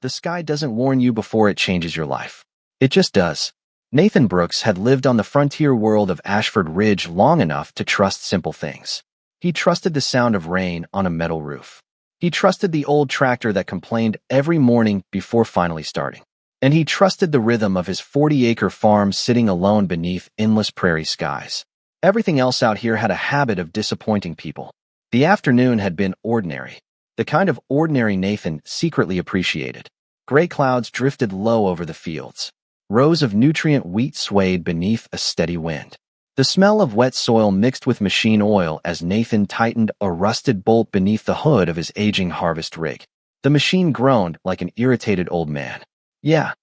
The sky doesn't warn you before it changes your life. It just does. Nathan Brooks had lived on the frontier world of Ashford Ridge long enough to trust simple things. He trusted the sound of rain on a metal roof. He trusted the old tractor that complained every morning before finally starting. And he trusted the rhythm of his 40-acre farm sitting alone beneath endless prairie skies. Everything else out here had a habit of disappointing people. The afternoon had been ordinary, the kind of ordinary Nathan secretly appreciated. Gray clouds drifted low over the fields. Rows of nutrient wheat swayed beneath a steady wind. The smell of wet soil mixed with machine oil as Nathan tightened a rusted bolt beneath the hood of his aging harvest rig. The machine groaned like an irritated old man. Yeah,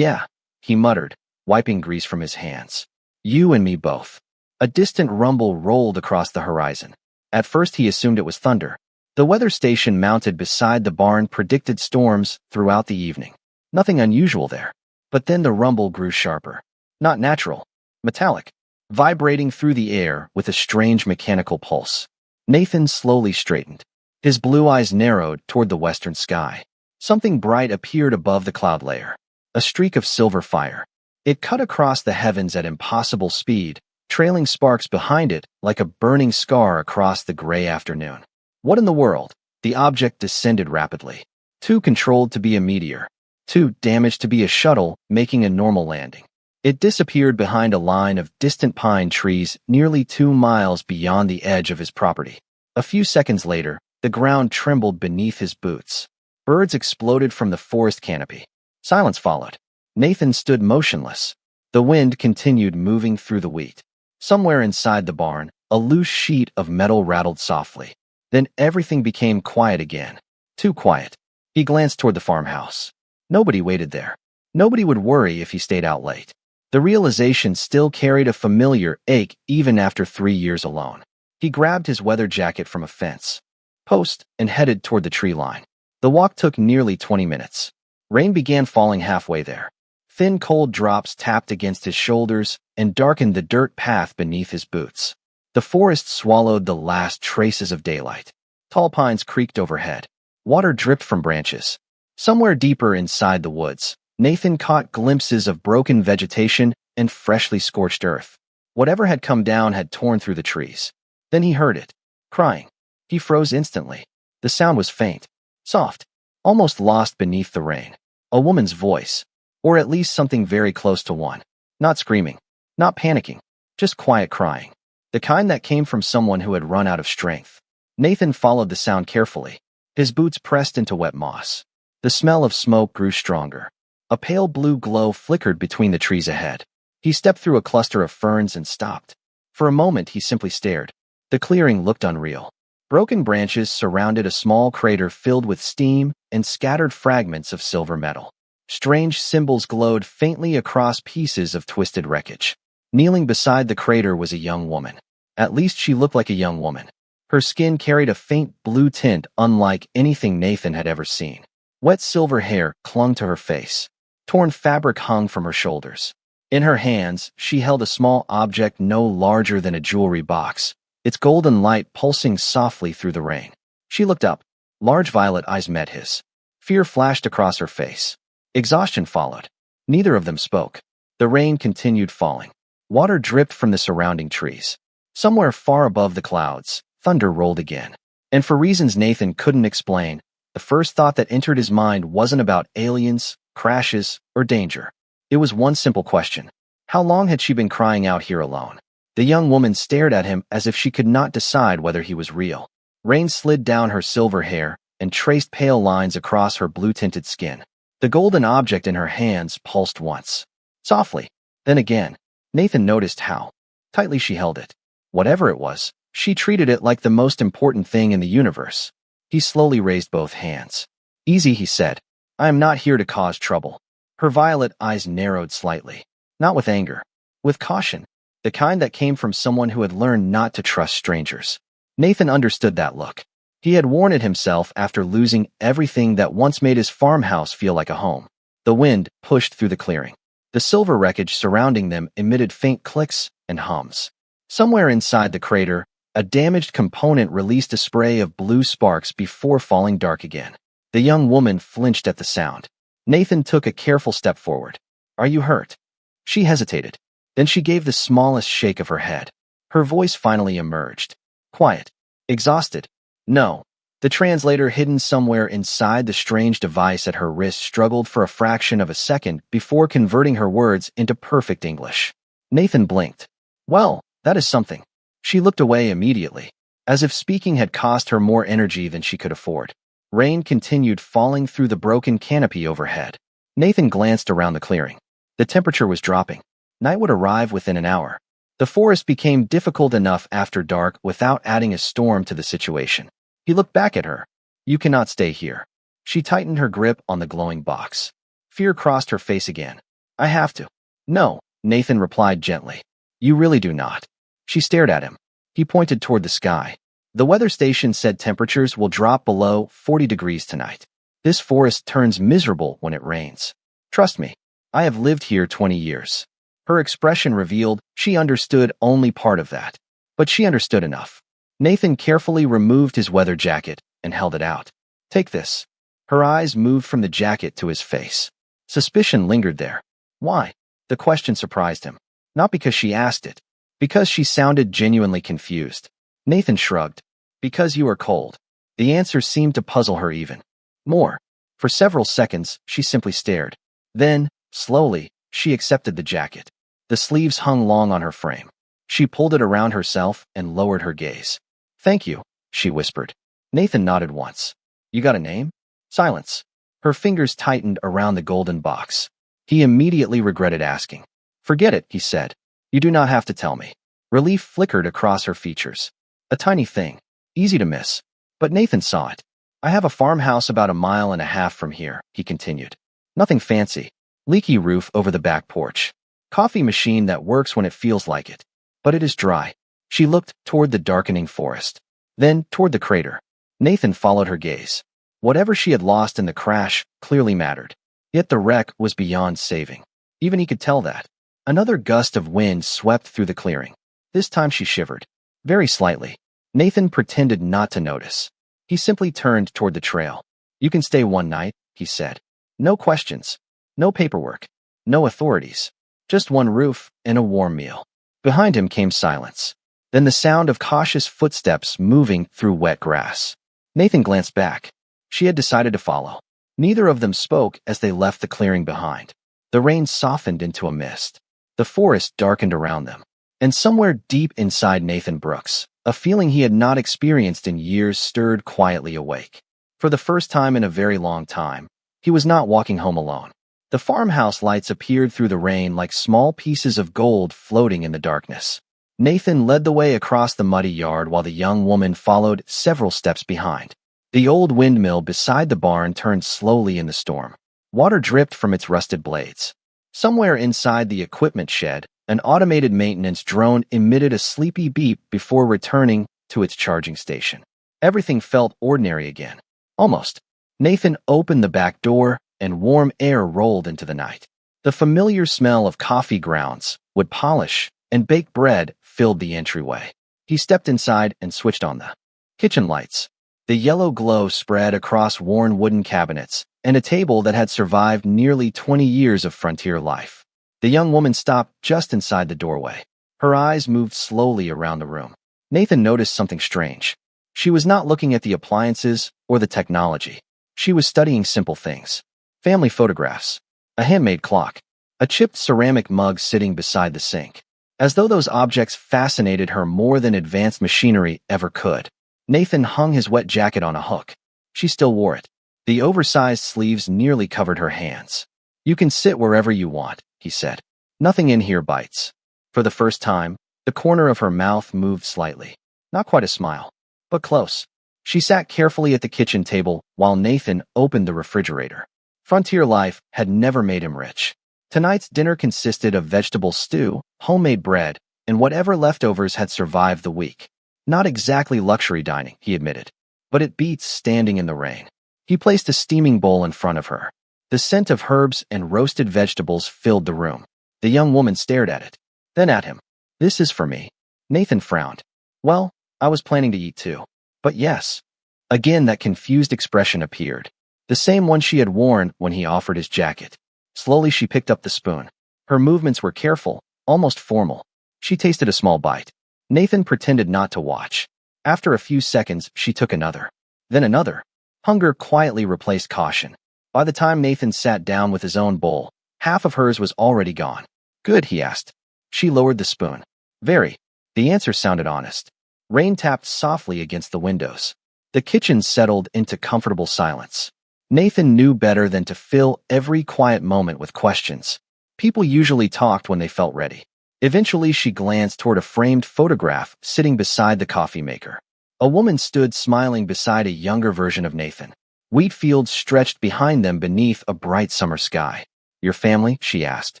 he muttered, wiping grease from his hands. You and me both. A distant rumble rolled across the horizon. At first he assumed it was thunder. The weather station mounted beside the barn predicted storms throughout the evening. Nothing unusual there. But then the rumble grew sharper. Not natural. Metallic. Vibrating through the air with a strange mechanical pulse. Nathan slowly straightened. His blue eyes narrowed toward the western sky. Something bright appeared above the cloud layer. A streak of silver fire. It cut across the heavens at impossible speed, trailing sparks behind it like a burning scar across the gray afternoon. What in the world? The object descended rapidly. Too controlled to be a meteor. Too damaged to be a shuttle making a normal landing. It disappeared behind a line of distant pine trees nearly 2 miles beyond the edge of his property. A few seconds later, the ground trembled beneath his boots. Birds exploded from the forest canopy. Silence followed. Nathan stood motionless. The wind continued moving through the wheat. Somewhere inside the barn, a loose sheet of metal rattled softly. Then everything became quiet again. Too quiet. He glanced toward the farmhouse. Nobody waited there. Nobody would worry if he stayed out late. The realization still carried a familiar ache even after 3 years alone. He grabbed his weather jacket from a fence post and headed toward the tree line. The walk took nearly 20 minutes. Rain began falling halfway there. Thin cold drops tapped against his shoulders and darkened the dirt path beneath his boots. The forest swallowed the last traces of daylight. Tall pines creaked overhead. Water dripped from branches. Somewhere deeper inside the woods, Nathan caught glimpses of broken vegetation and freshly scorched earth. Whatever had come down had torn through the trees. Then he heard it. Crying. He froze instantly. The sound was faint, soft, almost lost beneath the rain. A woman's voice. Or at least something very close to one. Not screaming. Not panicking. Just quiet crying. The kind that came from someone who had run out of strength. Nathan followed the sound carefully. His boots pressed into wet moss. The smell of smoke grew stronger. A pale blue glow flickered between the trees ahead. He stepped through a cluster of ferns and stopped. For a moment he simply stared. The clearing looked unreal. Broken branches surrounded a small crater filled with steam and scattered fragments of silver metal. Strange symbols glowed faintly across pieces of twisted wreckage. Kneeling beside the crater was a young woman. At least she looked like a young woman. Her skin carried a faint blue tint unlike anything Nathan had ever seen. Wet silver hair clung to her face. Torn fabric hung from her shoulders. In her hands, she held a small object no larger than a jewelry box, its golden light pulsing softly through the rain. She looked up. Large violet eyes met his. Fear flashed across her face. Exhaustion followed. Neither of them spoke. The rain continued falling. Water dripped from the surrounding trees. Somewhere far above the clouds, thunder rolled again. And for reasons Nathan couldn't explain, the first thought that entered his mind wasn't about aliens, crashes, or danger. It was one simple question. How long had she been crying out here alone? The young woman stared at him as if she could not decide whether he was real. Rain slid down her silver hair and traced pale lines across her blue-tinted skin. The golden object in her hands pulsed once. Softly. Then again. Nathan noticed how tightly she held it. Whatever it was, she treated it like the most important thing in the universe. He slowly raised both hands. Easy, he said. I am not here to cause trouble. Her violet eyes narrowed slightly. Not with anger. With caution. The kind that came from someone who had learned not to trust strangers. Nathan understood that look. He had worn it himself after losing everything that once made his farmhouse feel like a home. The wind pushed through the clearing. The silver wreckage surrounding them emitted faint clicks and hums. Somewhere inside the crater, a damaged component released a spray of blue sparks before falling dark again. The young woman flinched at the sound. Nathan took a careful step forward. Are you hurt? She hesitated. Then she gave the smallest shake of her head. Her voice finally emerged. Quiet. Exhausted. No. The translator hidden somewhere inside the strange device at her wrist struggled for a fraction of a second before converting her words into perfect English. Nathan blinked. Well, that is something. She looked away immediately, as if speaking had cost her more energy than she could afford. Rain continued falling through the broken canopy overhead. Nathan glanced around the clearing. The temperature was dropping. Night would arrive within an hour. The forest became difficult enough after dark without adding a storm to the situation. He looked back at her. You cannot stay here. She tightened her grip on the glowing box. Fear crossed her face again. I have to. No, Nathan replied gently. You really do not. She stared at him. He pointed toward the sky. The weather station said temperatures will drop below 40 degrees tonight. This forest turns miserable when it rains. Trust me, I have lived here 20 years. Her expression revealed she understood only part of that. But she understood enough. Nathan carefully removed his weather jacket and held it out. Take this. Her eyes moved from the jacket to his face. Suspicion lingered there. Why? The question surprised him. Not because she asked it. Because she sounded genuinely confused. Nathan shrugged. Because you are cold. The answer seemed to puzzle her even more. For several seconds, she simply stared. Then, slowly, she accepted the jacket. The sleeves hung long on her frame. She pulled it around herself and lowered her gaze. Thank you, she whispered. Nathan nodded once. You got a name? Silence. Her fingers tightened around the golden box. He immediately regretted asking. Forget it, he said. You do not have to tell me. Relief flickered across her features. A tiny thing. Easy to miss. But Nathan saw it. I have a farmhouse about 1.5 miles from here, he continued. Nothing fancy. Leaky roof over the back porch. Coffee machine that works when it feels like it. But it is dry. She looked toward the darkening forest. Then toward the crater. Nathan followed her gaze. Whatever she had lost in the crash clearly mattered. Yet the wreck was beyond saving. Even he could tell that. Another gust of wind swept through the clearing. This time she shivered. Very slightly. Nathan pretended not to notice. He simply turned toward the trail. You can stay one night, he said. No questions. No paperwork. No authorities. Just one roof and a warm meal. Behind him came silence. Then the sound of cautious footsteps moving through wet grass. Nathan glanced back. She had decided to follow. Neither of them spoke as they left the clearing behind. The rain softened into a mist. The forest darkened around them. And somewhere deep inside Nathan Brooks, a feeling he had not experienced in years stirred quietly awake. For the first time in a very long time, he was not walking home alone. The farmhouse lights appeared through the rain like small pieces of gold floating in the darkness. Nathan led the way across the muddy yard while the young woman followed several steps behind. The old windmill beside the barn turned slowly in the storm. Water dripped from its rusted blades. Somewhere inside the equipment shed, an automated maintenance drone emitted a sleepy beep before returning to its charging station. Everything felt ordinary again. Almost. Nathan opened the back door, and warm air rolled into the night. The familiar smell of coffee grounds, wood polish, and baked bread filled the entryway. He stepped inside and switched on the kitchen lights. The yellow glow spread across worn wooden cabinets and a table that had survived nearly 20 years of frontier life. The young woman stopped just inside the doorway. Her eyes moved slowly around the room. Nathan noticed something strange. She was not looking at the appliances or the technology. She was studying simple things. Family photographs, a handmade clock, a chipped ceramic mug sitting beside the sink. As though those objects fascinated her more than advanced machinery ever could. Nathan hung his wet jacket on a hook. She still wore it. The oversized sleeves nearly covered her hands. You can sit wherever you want, he said. Nothing in here bites. For the first time, the corner of her mouth moved slightly. Not quite a smile, but close. She sat carefully at the kitchen table while Nathan opened the refrigerator. Frontier life had never made him rich. Tonight's dinner consisted of vegetable stew, homemade bread, and whatever leftovers had survived the week. Not exactly luxury dining, he admitted, but it beats standing in the rain. He placed a steaming bowl in front of her. The scent of herbs and roasted vegetables filled the room. The young woman stared at it, then at him. This is for me. Nathan frowned. Well, I was planning to eat too. But yes. Again that confused expression appeared. The same one she had worn when he offered his jacket. Slowly she picked up the spoon. Her movements were careful, almost formal. She tasted a small bite. Nathan pretended not to watch. After a few seconds, she took another. Then another. Hunger quietly replaced caution. By the time Nathan sat down with his own bowl, half of hers was already gone. Good, he asked. She lowered the spoon. Very. The answer sounded honest. Rain tapped softly against the windows. The kitchen settled into comfortable silence. Nathan knew better than to fill every quiet moment with questions. People usually talked when they felt ready. Eventually, she glanced toward a framed photograph sitting beside the coffee maker. A woman stood smiling beside a younger version of Nathan. Wheat fields stretched behind them beneath a bright summer sky. Your family? She asked.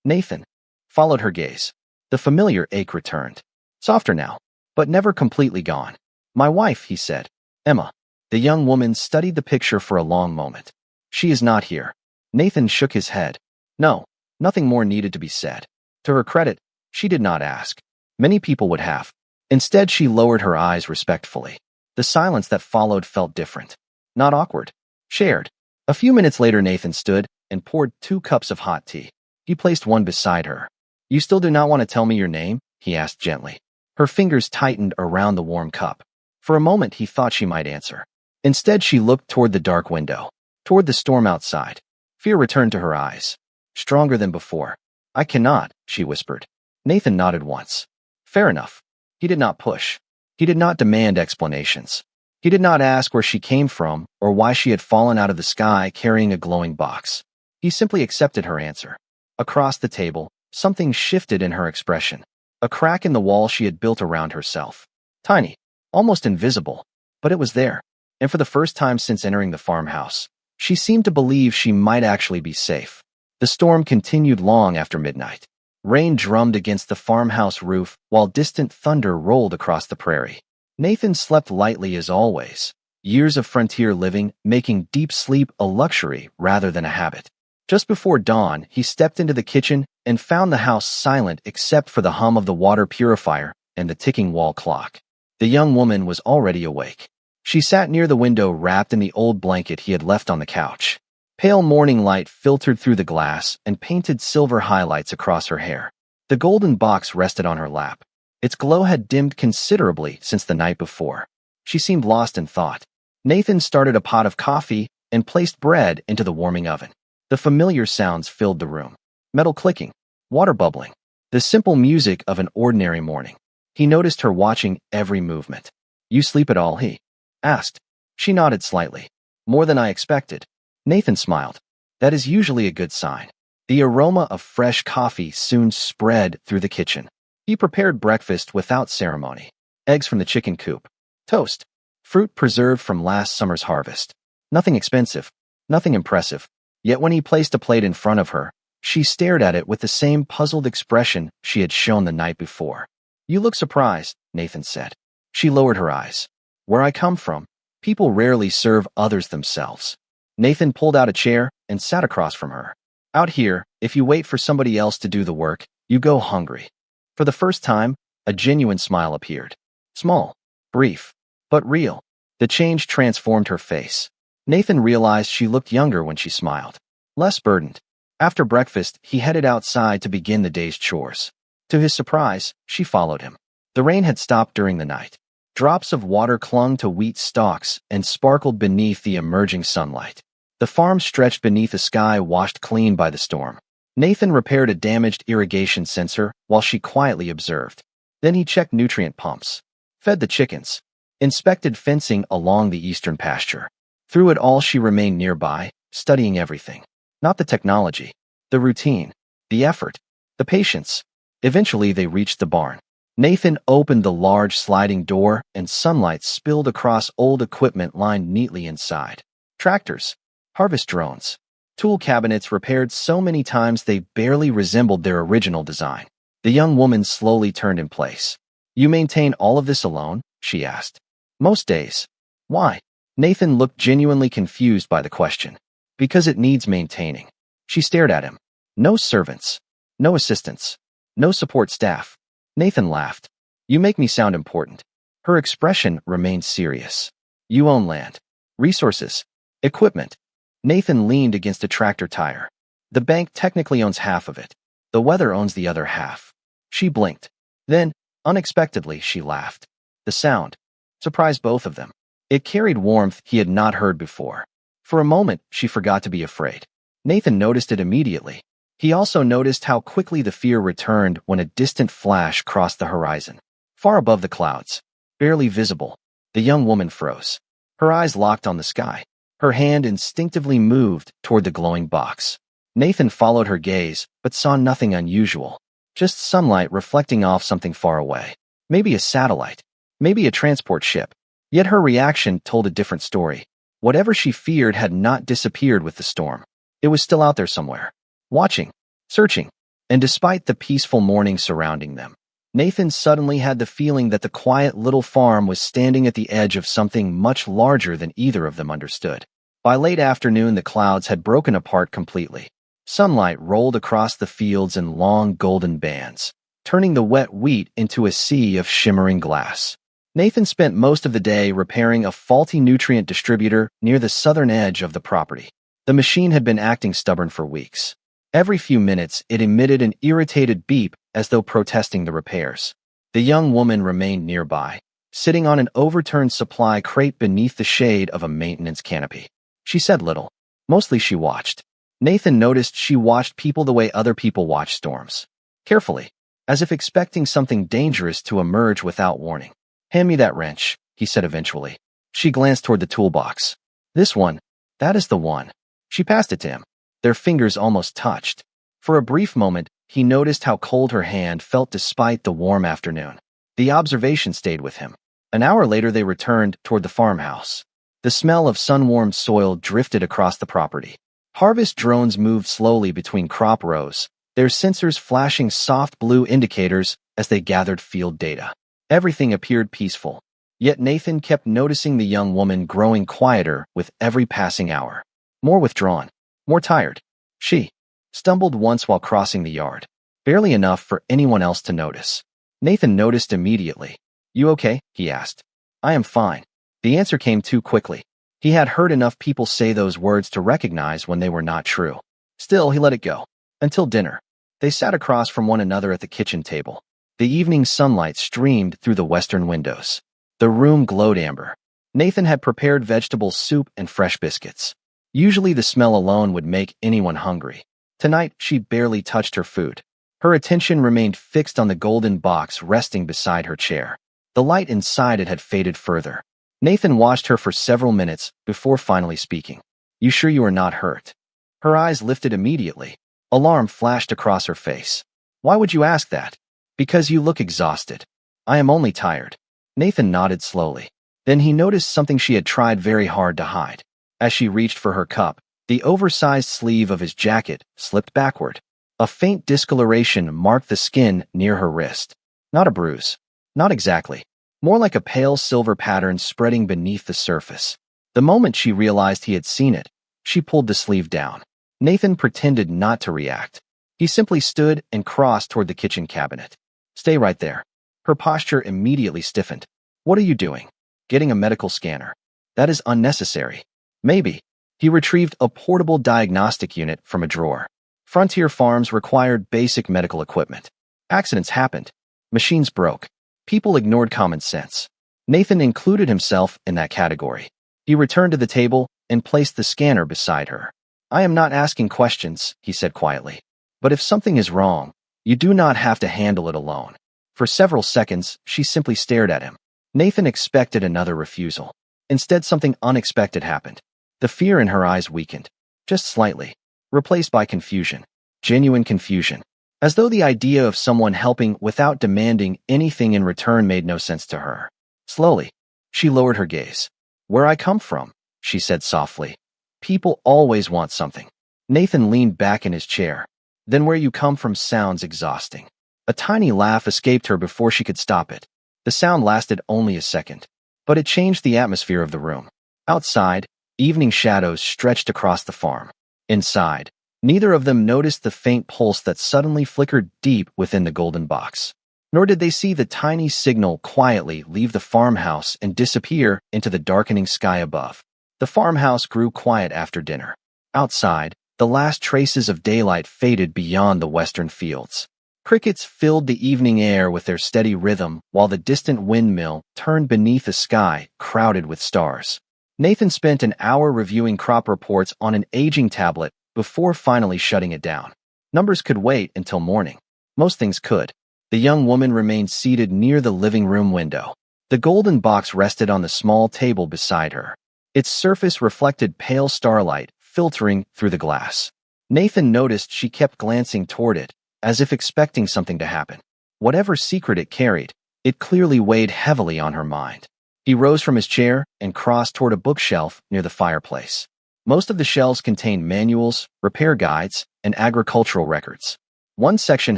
Nathan followed her gaze. The familiar ache returned. Softer now, but never completely gone. My wife, he said. Emma. The young woman studied the picture for a long moment. She is not here. Nathan shook his head. No, nothing more needed to be said. To her credit, she did not ask. Many people would have. Instead, she lowered her eyes respectfully. The silence that followed felt different. Not awkward. Shared. A few minutes later, Nathan stood and poured 2 cups of hot tea. He placed one beside her. You still do not want to tell me your name? He asked gently. Her fingers tightened around the warm cup. For a moment, he thought she might answer. Instead, she looked toward the dark window, toward the storm outside. Fear returned to her eyes, stronger than before. I cannot, she whispered. Nathan nodded once. Fair enough. He did not push. He did not demand explanations. He did not ask where she came from or why she had fallen out of the sky carrying a glowing box. He simply accepted her answer. Across the table, something shifted in her expression. A crack in the wall she had built around herself. Tiny, almost invisible, but it was there. And for the first time since entering the farmhouse, she seemed to believe she might actually be safe. The storm continued long after midnight. Rain drummed against the farmhouse roof while distant thunder rolled across the prairie. Nathan slept lightly as always, years of frontier living making deep sleep a luxury rather than a habit. Just before dawn, he stepped into the kitchen and found the house silent except for the hum of the water purifier and the ticking wall clock. The young woman was already awake. She sat near the window wrapped in the old blanket he had left on the couch. Pale morning light filtered through the glass and painted silver highlights across her hair. The golden box rested on her lap. Its glow had dimmed considerably since the night before. She seemed lost in thought. Nathan started a pot of coffee and placed bread into the warming oven. The familiar sounds filled the room. Metal clicking, water bubbling, the simple music of an ordinary morning. He noticed her watching every movement. You sleep at all, he asked. She nodded slightly. More than I expected. Nathan smiled. That is usually a good sign. The aroma of fresh coffee soon spread through the kitchen. He prepared breakfast without ceremony. Eggs from the chicken coop. Toast. Fruit preserved from last summer's harvest. Nothing expensive. Nothing impressive. Yet when he placed a plate in front of her, she stared at it with the same puzzled expression she had shown the night before. You look surprised, Nathan said. She lowered her eyes. Where I come from, people rarely serve others themselves. Nathan pulled out a chair and sat across from her. Out here, if you wait for somebody else to do the work, you go hungry. For the first time, a genuine smile appeared. Small, brief, but real. The change transformed her face. Nathan realized she looked younger when she smiled. Less burdened. After breakfast, he headed outside to begin the day's chores. To his surprise, she followed him. The rain had stopped during the night. Drops of water clung to wheat stalks and sparkled beneath the emerging sunlight. The farm stretched beneath a sky washed clean by the storm. Nathan repaired a damaged irrigation sensor while she quietly observed. Then he checked nutrient pumps, fed the chickens, inspected fencing along the eastern pasture. Through it all, she remained nearby, studying everything. Not the technology, the routine, the effort, the patience. Eventually, they reached the barn. Nathan opened the large sliding door and sunlight spilled across old equipment lined neatly inside. Tractors, harvest drones, tool cabinets repaired so many times they barely resembled their original design. The young woman slowly turned in place. You maintain all of this alone? She asked. Most days. Why? Nathan looked genuinely confused by the question. Because it needs maintaining. She stared at him. No servants. No assistants. No support staff. Nathan laughed. You make me sound important. Her expression remained serious. You own land, resources, equipment. Nathan leaned against a tractor tire. The bank technically owns half of it. The weather owns the other half. She blinked. Then, unexpectedly, she laughed. The sound surprised both of them. It carried warmth he had not heard before. For a moment, she forgot to be afraid. Nathan noticed it immediately. He also noticed how quickly the fear returned when a distant flash crossed the horizon. Far above the clouds, barely visible, the young woman froze. Her eyes locked on the sky. Her hand instinctively moved toward the glowing box. Nathan followed her gaze, but saw nothing unusual. Just sunlight reflecting off something far away. Maybe a satellite. Maybe a transport ship. Yet her reaction told a different story. Whatever she feared had not disappeared with the storm. It was still out there somewhere. Watching. Searching. And despite the peaceful morning surrounding them, Nathan suddenly had the feeling that the quiet little farm was standing at the edge of something much larger than either of them understood. By late afternoon, the clouds had broken apart completely. Sunlight rolled across the fields in long golden bands, turning the wet wheat into a sea of shimmering glass. Nathan spent most of the day repairing a faulty nutrient distributor near the southern edge of the property. The machine had been acting stubborn for weeks. Every few minutes, it emitted an irritated beep as though protesting the repairs. The young woman remained nearby, sitting on an overturned supply crate beneath the shade of a maintenance canopy. She said little. Mostly she watched. Nathan noticed she watched people the way other people watch storms. Carefully, as if expecting something dangerous to emerge without warning. "Hand me that wrench," he said eventually. She glanced toward the toolbox. "This one, that is the one." She passed it to him. Their fingers almost touched. For a brief moment, he noticed how cold her hand felt despite the warm afternoon. The observation stayed with him. An hour later, they returned toward the farmhouse. The smell of sun-warmed soil drifted across the property. Harvest drones moved slowly between crop rows, their sensors flashing soft blue indicators as they gathered field data. Everything appeared peaceful, yet Nathan kept noticing the young woman growing quieter with every passing hour. More withdrawn, more tired. She stumbled once while crossing the yard, barely enough for anyone else to notice. Nathan noticed immediately. "You okay?" he asked. "I am fine." The answer came too quickly. He had heard enough people say those words to recognize when they were not true. Still, he let it go. Until dinner. They sat across from one another at the kitchen table. The evening sunlight streamed through the western windows. The room glowed amber. Nathan had prepared vegetable soup and fresh biscuits. Usually the smell alone would make anyone hungry. Tonight, she barely touched her food. Her attention remained fixed on the golden box resting beside her chair. The light inside it had faded further. Nathan watched her for several minutes before finally speaking. "You sure you are not hurt?" Her eyes lifted immediately. Alarm flashed across her face. "Why would you ask that?" "Because you look exhausted." "I am only tired." Nathan nodded slowly. Then he noticed something she had tried very hard to hide. As she reached for her cup, the oversized sleeve of his jacket slipped backward. A faint discoloration marked the skin near her wrist. Not a bruise. Not exactly. More like a pale silver pattern spreading beneath the surface. The moment she realized he had seen it, she pulled the sleeve down. Nathan pretended not to react. He simply stood and crossed toward the kitchen cabinet. "Stay right there." Her posture immediately stiffened. "What are you doing?" "Getting a medical scanner." "That is unnecessary." "Maybe." He retrieved a portable diagnostic unit from a drawer. Frontier farms required basic medical equipment. Accidents happened. Machines broke. People ignored common sense. Nathan included himself in that category. He returned to the table and placed the scanner beside her. "I am not asking questions," he said quietly. "But if something is wrong, you do not have to handle it alone." For several seconds, she simply stared at him. Nathan expected another refusal. Instead, something unexpected happened. The fear in her eyes weakened, just slightly, replaced by confusion. Genuine confusion. As though the idea of someone helping without demanding anything in return made no sense to her. Slowly, she lowered her gaze. "Where I come from," she said softly. "People always want something." Nathan leaned back in his chair. "Then where you come from sounds exhausting." A tiny laugh escaped her before she could stop it. The sound lasted only a second, but it changed the atmosphere of the room. Outside, evening shadows stretched across the farm. Inside, neither of them noticed the faint pulse that suddenly flickered deep within the golden box. Nor did they see the tiny signal quietly leave the farmhouse and disappear into the darkening sky above. The farmhouse grew quiet after dinner. Outside, the last traces of daylight faded beyond the western fields. Crickets filled the evening air with their steady rhythm, while the distant windmill turned beneath a sky crowded with stars. Nathan spent an hour reviewing crop reports on an aging tablet before finally shutting it down. Numbers could wait until morning. Most things could. The young woman remained seated near the living room window. The golden box rested on the small table beside her. Its surface reflected pale starlight filtering through the glass. Nathan noticed she kept glancing toward it, as if expecting something to happen. Whatever secret it carried, it clearly weighed heavily on her mind. He rose from his chair and crossed toward a bookshelf near the fireplace. Most of the shelves contained manuals, repair guides, and agricultural records. One section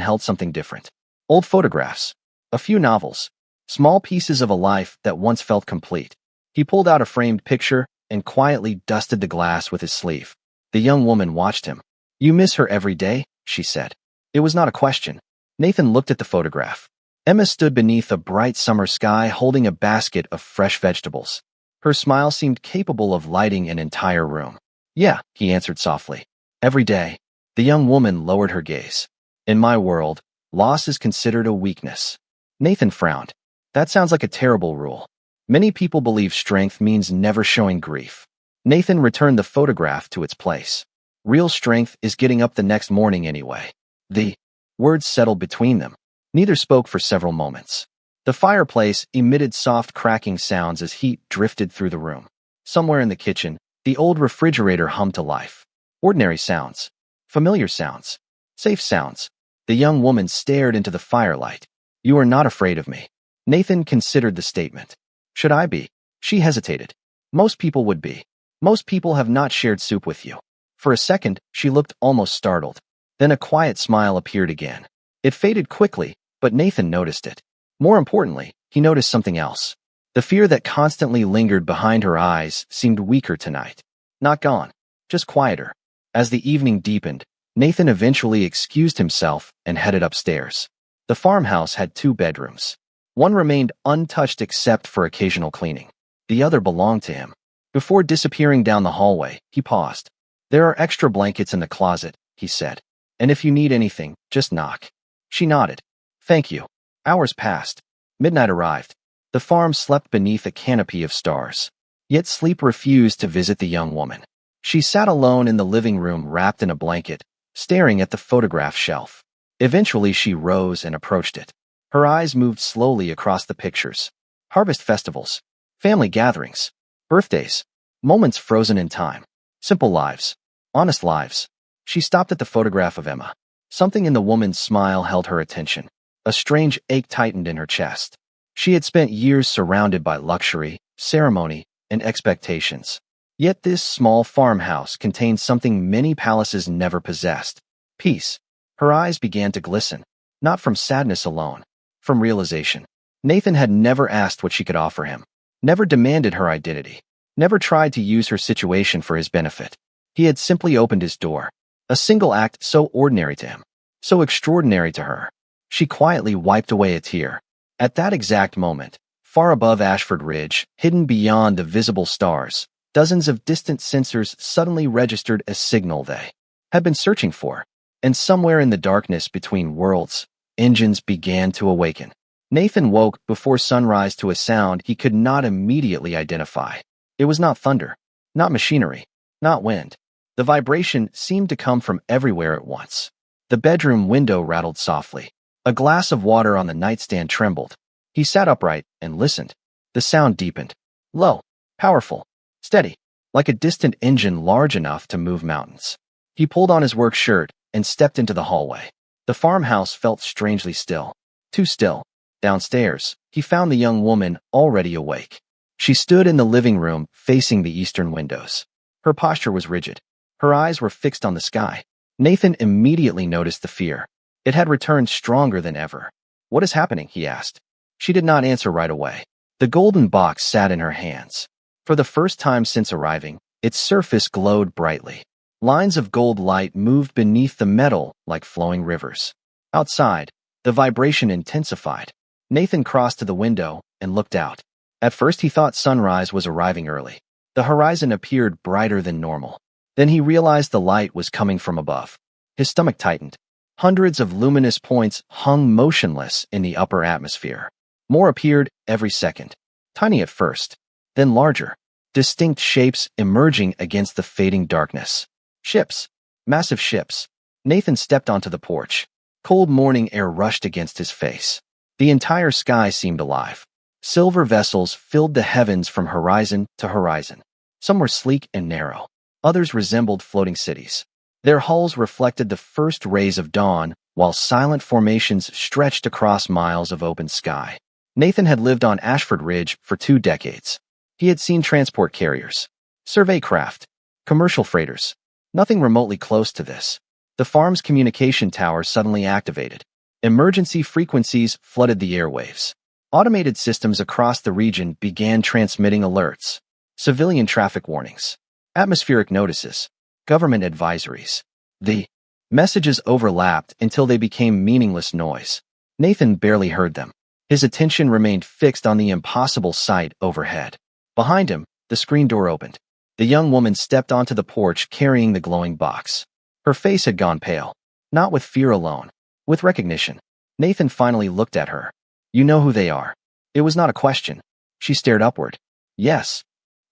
held something different. Old photographs, a few novels, small pieces of a life that once felt complete. He pulled out a framed picture and quietly dusted the glass with his sleeve. The young woman watched him. "You miss her every day?" she said. It was not a question. Nathan looked at the photograph. Emma stood beneath a bright summer sky holding a basket of fresh vegetables. Her smile seemed capable of lighting an entire room. "Yeah," he answered softly. "Every day." The young woman lowered her gaze. "In my world, loss is considered a weakness." Nathan frowned. "That sounds like a terrible rule. Many people believe strength means never showing grief." Nathan returned the photograph to its place. "Real strength is getting up the next morning anyway." The words settled between them. Neither spoke for several moments. The fireplace emitted soft cracking sounds as heat drifted through the room. Somewhere in the kitchen, the old refrigerator hummed to life. Ordinary sounds. Familiar sounds. Safe sounds. The young woman stared into the firelight. "You are not afraid of me." Nathan considered the statement. "Should I be?" She hesitated. "Most people would be. Most people have not shared soup with you." For a second, she looked almost startled. Then a quiet smile appeared again. It faded quickly, but Nathan noticed it. More importantly, he noticed something else. The fear that constantly lingered behind her eyes seemed weaker tonight. Not gone, just quieter. As the evening deepened, Nathan eventually excused himself and headed upstairs. The farmhouse had 2 bedrooms. One remained untouched except for occasional cleaning. The other belonged to him. Before disappearing down the hallway, he paused. "There are extra blankets in the closet," he said. "And if you need anything, just knock." She nodded. "Thank you." Hours passed. Midnight arrived. The farm slept beneath a canopy of stars. Yet sleep refused to visit the young woman. She sat alone in the living room wrapped in a blanket, staring at the photograph shelf. Eventually she rose and approached it. Her eyes moved slowly across the pictures. Harvest festivals, family gatherings, birthdays, moments frozen in time. Simple lives, honest lives. She stopped at the photograph of Emma. Something in the woman's smile held her attention. A strange ache tightened in her chest. She had spent years surrounded by luxury, ceremony, and expectations. Yet this small farmhouse contained something many palaces never possessed: peace. Her eyes began to glisten, not from sadness alone, from realization. Nathan had never asked what she could offer him, never demanded her identity, never tried to use her situation for his benefit. He had simply opened his door. A single act so ordinary to him, so extraordinary to her. She quietly wiped away a tear. At that exact moment, far above Ashford Ridge, hidden beyond the visible stars, dozens of distant sensors suddenly registered a signal they had been searching for. And somewhere in the darkness between worlds, engines began to awaken. Nathan woke before sunrise to a sound he could not immediately identify. It was not thunder, not machinery, not wind. The vibration seemed to come from everywhere at once. The bedroom window rattled softly. A glass of water on the nightstand trembled. He sat upright and listened. The sound deepened. Low, powerful, steady, like a distant engine large enough to move mountains. He pulled on his work shirt and stepped into the hallway. The farmhouse felt strangely still. Too still. Downstairs, he found the young woman already awake. She stood in the living room facing the eastern windows. Her posture was rigid. Her eyes were fixed on the sky. Nathan immediately noticed the fear. It had returned stronger than ever. "What is happening?" he asked. She did not answer right away. The golden box sat in her hands. For the first time since arriving, its surface glowed brightly. Lines of gold light moved beneath the metal like flowing rivers. Outside, the vibration intensified. Nathan crossed to the window and looked out. At first he thought sunrise was arriving early. The horizon appeared brighter than normal. Then he realized the light was coming from above. His stomach tightened. Hundreds of luminous points hung motionless in the upper atmosphere. More appeared every second, tiny at first, then larger, distinct shapes emerging against the fading darkness. Ships. Massive ships. Nathan stepped onto the porch. Cold morning air rushed against his face. The entire sky seemed alive. Silver vessels filled the heavens from horizon to horizon. Some were sleek and narrow. Others resembled floating cities. Their hulls reflected the first rays of dawn, while silent formations stretched across miles of open sky. Nathan had lived on Ashford Ridge for 2 decades. He had seen transport carriers, survey craft, commercial freighters. Nothing remotely close to this. The farm's communication tower suddenly activated. Emergency frequencies flooded the airwaves. Automated systems across the region began transmitting alerts, civilian traffic warnings, atmospheric notices, government advisories. The messages overlapped until they became meaningless noise. Nathan barely heard them. His attention remained fixed on the impossible sight overhead. Behind him, the screen door opened. The young woman stepped onto the porch carrying the glowing box. Her face had gone pale, not with fear alone, with recognition. Nathan finally looked at her. You know who they are. It was not a question. She stared upward. Yes.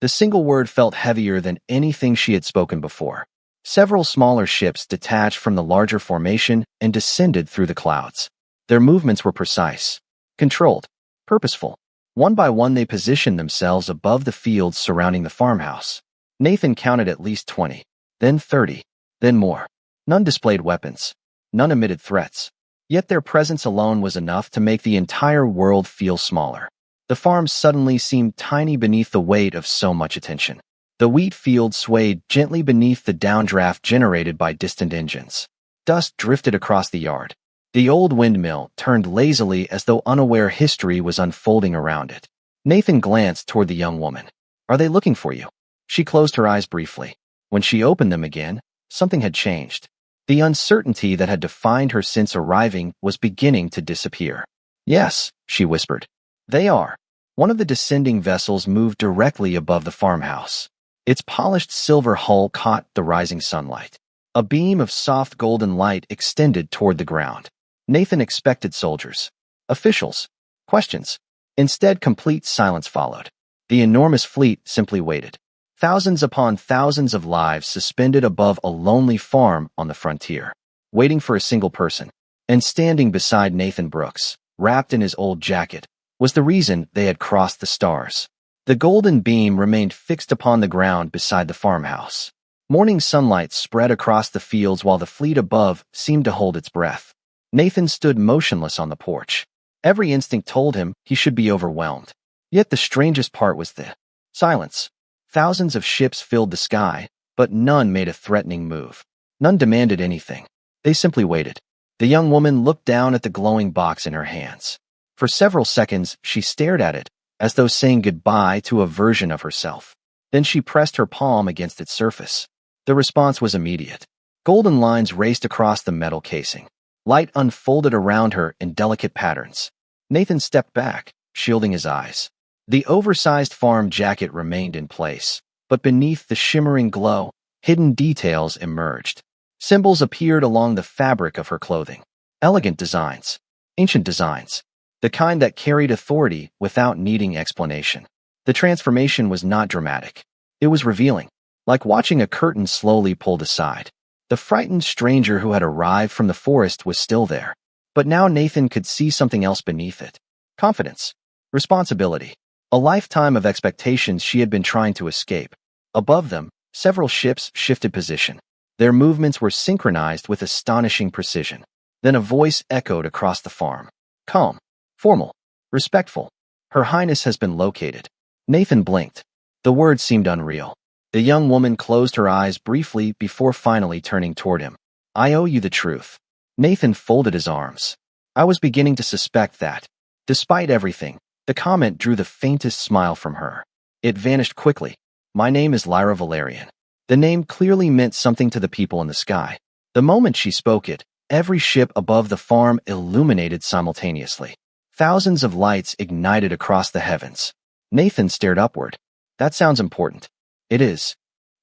The single word felt heavier than anything she had spoken before. Several smaller ships detached from the larger formation and descended through the clouds. Their movements were precise, controlled, purposeful. One by one they positioned themselves above the fields surrounding the farmhouse. Nathan counted at least 20, then 30, then more. None displayed weapons. None emitted threats. Yet their presence alone was enough to make the entire world feel smaller. The farm suddenly seemed tiny beneath the weight of so much attention. The wheat field swayed gently beneath the downdraft generated by distant engines. Dust drifted across the yard. The old windmill turned lazily as though unaware history was unfolding around it. Nathan glanced toward the young woman. Are they looking for you? She closed her eyes briefly. When she opened them again, something had changed. The uncertainty that had defined her since arriving was beginning to disappear. Yes, she whispered. They are. One of the descending vessels moved directly above the farmhouse. Its polished silver hull caught the rising sunlight. A beam of soft golden light extended toward the ground. Nathan expected soldiers, officials, questions. Instead, complete silence followed. The enormous fleet simply waited. Thousands upon thousands of lives suspended above a lonely farm on the frontier, waiting for a single person. And standing beside Nathan Brooks, wrapped in his old jacket, was the reason they had crossed the stars. The golden beam remained fixed upon the ground beside the farmhouse. Morning sunlight spread across the fields while the fleet above seemed to hold its breath. Nathan stood motionless on the porch. Every instinct told him he should be overwhelmed. Yet the strangest part was the silence. Thousands of ships filled the sky, but none made a threatening move. None demanded anything. They simply waited. The young woman looked down at the glowing box in her hands. For several seconds, she stared at it, as though saying goodbye to a version of herself. Then she pressed her palm against its surface. The response was immediate. Golden lines raced across the metal casing. Light unfolded around her in delicate patterns. Nathan stepped back, shielding his eyes. The oversized farm jacket remained in place, but beneath the shimmering glow, hidden details emerged. Symbols appeared along the fabric of her clothing. Elegant designs. Ancient designs. The kind that carried authority without needing explanation. The transformation was not dramatic. It was revealing, like watching a curtain slowly pulled aside. The frightened stranger who had arrived from the forest was still there. But now Nathan could see something else beneath it. Confidence. Responsibility. A lifetime of expectations she had been trying to escape. Above them, several ships shifted position. Their movements were synchronized with astonishing precision. Then a voice echoed across the farm. Calm. Formal. Respectful. Her Highness has been located. Nathan blinked. The words seemed unreal. The young woman closed her eyes briefly before finally turning toward him. I owe you the truth. Nathan folded his arms. I was beginning to suspect that. Despite everything, the comment drew the faintest smile from her. It vanished quickly. My name is Lyra Valerian. The name clearly meant something to the people in the sky. The moment she spoke it, every ship above the farm illuminated simultaneously. Thousands of lights ignited across the heavens. Nathan stared upward. That sounds important. It is.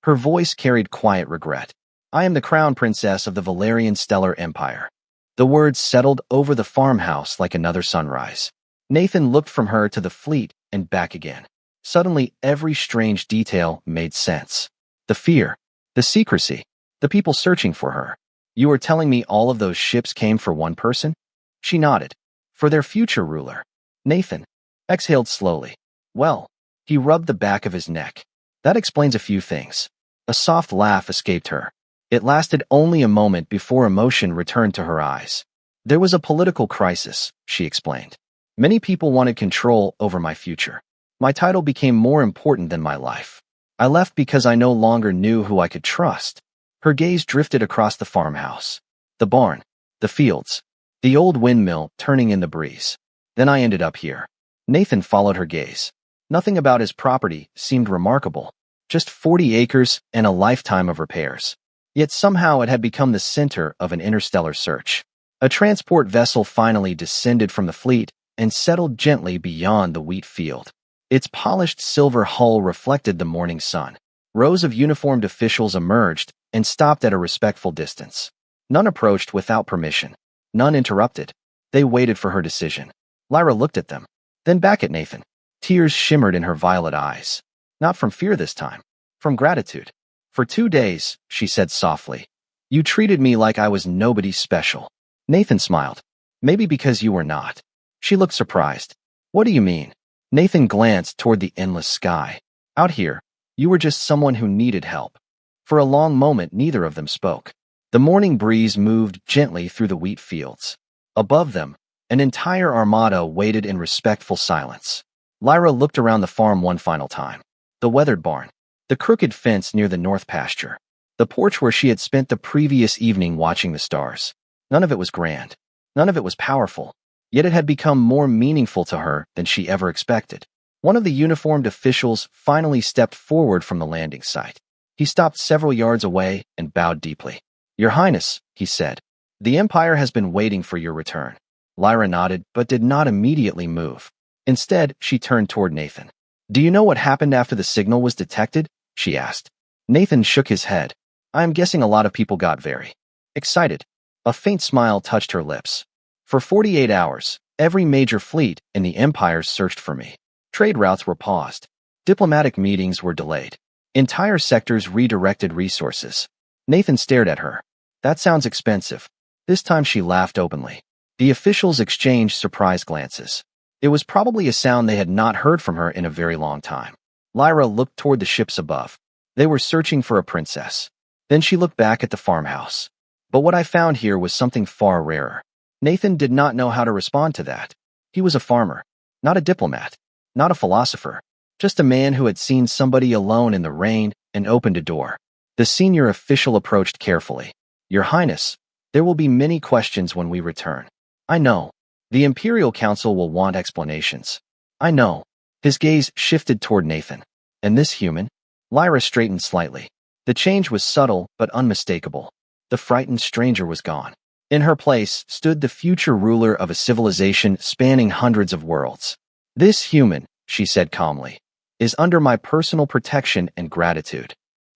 Her voice carried quiet regret. I am the crown princess of the Valerian Stellar Empire. The words settled over the farmhouse like another sunrise. Nathan looked from her to the fleet and back again. Suddenly, every strange detail made sense. The fear, the secrecy, the people searching for her. You are telling me all of those ships came for one person? She nodded. For their future ruler. Nathan exhaled slowly. Well, he rubbed the back of his neck. That explains a few things. A soft laugh escaped her. It lasted only a moment before emotion returned to her eyes. There was a political crisis, she explained. Many people wanted control over my future. My title became more important than my life. I left because I no longer knew who I could trust. Her gaze drifted across the farmhouse, the barn, the fields, the old windmill turning in the breeze. Then I ended up here. Nathan followed her gaze. Nothing about his property seemed remarkable. Just 40 acres and a lifetime of repairs. Yet somehow it had become the center of an interstellar search. A transport vessel finally descended from the fleet and settled gently beyond the wheat field. Its polished silver hull reflected the morning sun. Rows of uniformed officials emerged and stopped at a respectful distance. None approached without permission. None interrupted. They waited for her decision. Lyra looked at them, then back at Nathan. Tears shimmered in her violet eyes. Not from fear this time, from gratitude. For 2 days, she said softly, you treated me like I was nobody special. Nathan smiled. Maybe because you were not. She looked surprised. What do you mean? Nathan glanced toward the endless sky. Out here, you were just someone who needed help. For a long moment, neither of them spoke. The morning breeze moved gently through the wheat fields. Above them, an entire armada waited in respectful silence. Lyra looked around the farm one final time. The weathered barn, the crooked fence near the north pasture, the porch where she had spent the previous evening watching the stars. None of it was grand. None of it was powerful. Yet it had become more meaningful to her than she ever expected. One of the uniformed officials finally stepped forward from the landing site. He stopped several yards away and bowed deeply. Your Highness, he said, the Empire has been waiting for your return. Lyra nodded, but did not immediately move. Instead, she turned toward Nathan. Do you know what happened after the signal was detected? She asked. Nathan shook his head. I am guessing a lot of people got very excited. A faint smile touched her lips. For 48 hours, every major fleet in the Empire searched for me. Trade routes were paused. Diplomatic meetings were delayed. Entire sectors redirected resources. Nathan stared at her. That sounds expensive. This time she laughed openly. The officials exchanged surprised glances. It was probably a sound they had not heard from her in a very long time. Lyra looked toward the ships above. They were searching for a princess. Then she looked back at the farmhouse. But what I found here was something far rarer. Nathan did not know how to respond to that. He was a farmer, not a diplomat, not a philosopher, just a man who had seen somebody alone in the rain and opened a door. The senior official approached carefully. Your Highness, there will be many questions when we return. I know. The Imperial Council will want explanations. I know. His gaze shifted toward Nathan. And this human? Lyra straightened slightly. The change was subtle but unmistakable. The frightened stranger was gone. In her place stood the future ruler of a civilization spanning hundreds of worlds. This human, she said calmly, is under my personal protection and gratitude.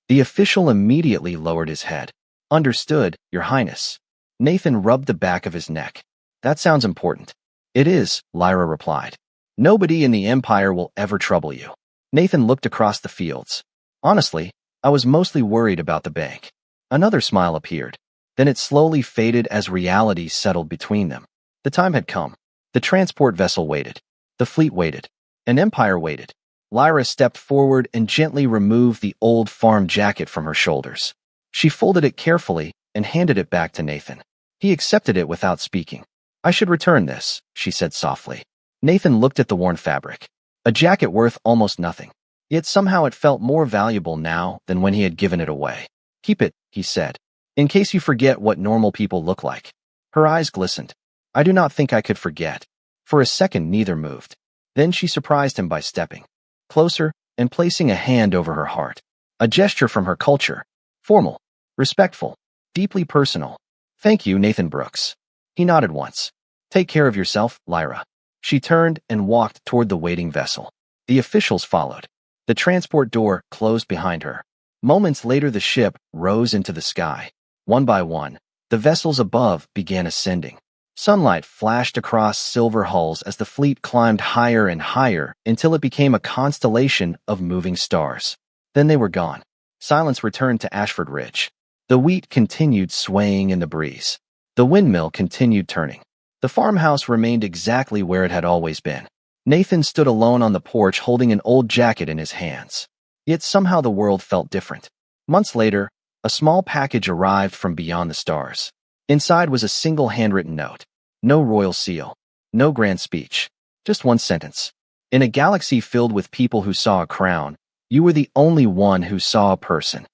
The official immediately lowered his head. Understood, Your Highness. Nathan rubbed the back of his neck. That sounds important. It is, Lyra replied. Nobody in the Empire will ever trouble you. Nathan looked across the fields. Honestly, I was mostly worried about the bank. Another smile appeared. Then it slowly faded as reality settled between them. The time had come. The transport vessel waited. The fleet waited. An empire waited. Lyra stepped forward and gently removed the old farm jacket from her shoulders. She folded it carefully and handed it back to Nathan. He accepted it without speaking. I should return this, she said softly. Nathan looked at the worn fabric. A jacket worth almost nothing. Yet somehow it felt more valuable now than when he had given it away. Keep it, he said, in case you forget what normal people look like. Her eyes glistened. I do not think I could forget. For a second neither moved. Then she surprised him by stepping closer and placing a hand over her heart. A gesture from her culture. Formal, respectful, deeply personal. Thank you, Nathan Brooks. He nodded once. Take care of yourself, Lyra. She turned and walked toward the waiting vessel. The officials followed. The transport door closed behind her. Moments later, the ship rose into the sky. One by one, the vessels above began ascending. Sunlight flashed across silver hulls as the fleet climbed higher and higher until it became a constellation of moving stars. Then they were gone. Silence returned to Ashford Ridge. The wheat continued swaying in the breeze. The windmill continued turning. The farmhouse remained exactly where it had always been. Nathan stood alone on the porch holding an old jacket in his hands. Yet somehow the world felt different. Months later, a small package arrived from beyond the stars. Inside was a single handwritten note. No royal seal. No grand speech. Just one sentence. In a galaxy filled with people who saw a crown, you were the only one who saw a person.